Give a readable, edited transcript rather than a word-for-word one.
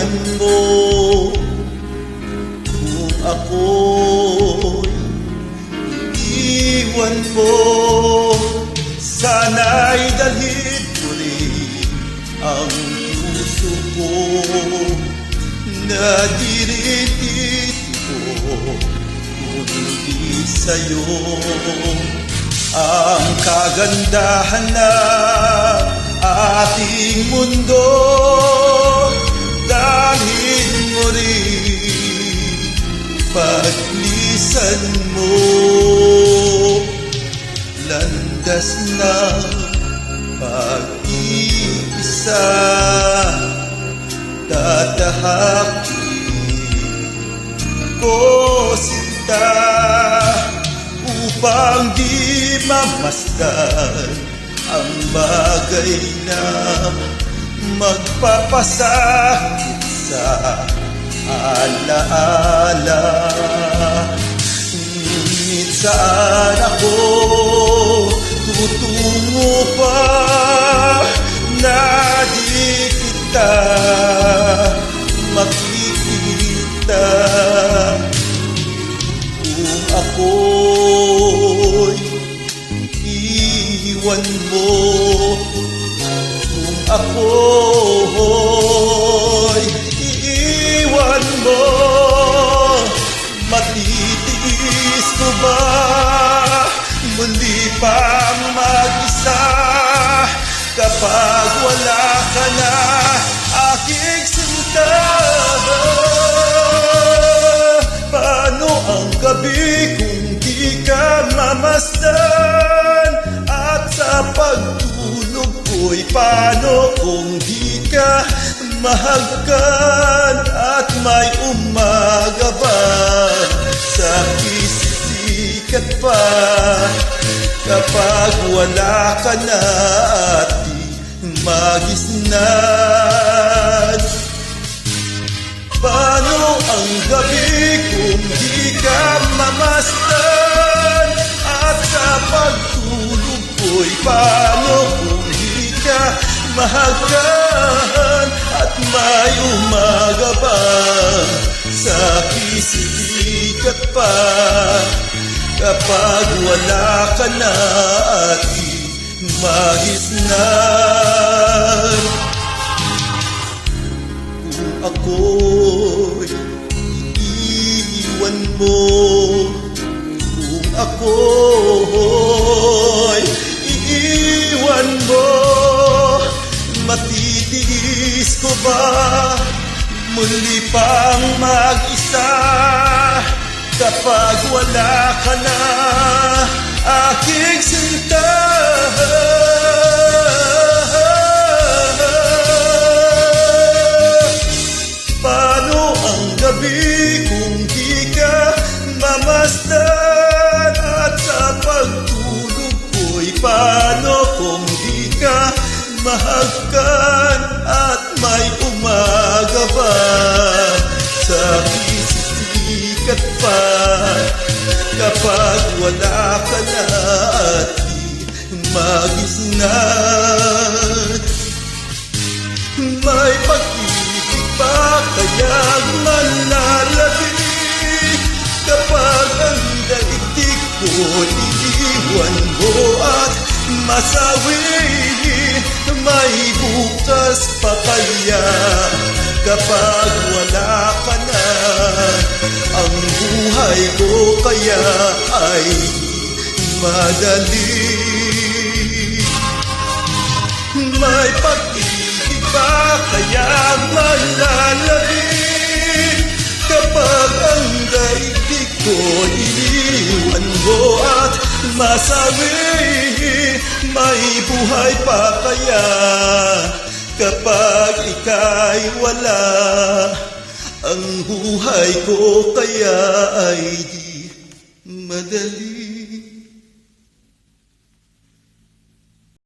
iwan mo kung ako'y iwan mo. Sana'y dalhin ko rin ang puso ko na diritito kundi sa'yo. Ang kagandahan ng ating mundo, dalhin mo rin paglisan mo. Landas na pag-iisa, tatahakin ko sinta upang di mamasdan ang bagay na magpapasakit sa alaala. Ngunit saan ako tutungo pa na di kita makikita? Kung ako'y iwan mo, kung ako'y iiwan mo, matitiis ko ba muli pang mag-isa kapag wala ka na, aking sinta? Paano ang gabi kung di ka mamasdan? At sa pagtulog ko'y paano kung di ka mahagkan? At may umaga ba sa sisikat pa kapag wala ka na at di magisnan? Paano ang gabi kung di ka mamasdan? At sa pagtulog ko'y paano kung di ka mahagkan? At may umaga ba sa sisikat pa kapag wala ka na at di magisnan? Kung ako'y iiwan mo, kung ako'y iiwan mo, matitiis ko ba muli pang mag-isa kapag wala ka na, aking sinta? Paano ang gabi kung di ka mamasdan? At sa pagtulog ko'y paano kung di ka mahagkan? At may umaga ba sa sisikat pa kapag wala ka na at di magisnan? May pag-ibig ba kayang manlalabig kapag ang daigdig ko iiwan mo at masawi? May bukas pa kaya kapag wala ka na? Ang buhay ko kaya ay madali? May pag-ibig ba kaya manlalabig kapag ang daigdig ko iniwan mo at masawi? May buhay pa kaya kapag ika'y wala? Ang buhay ko kaya ay di madali?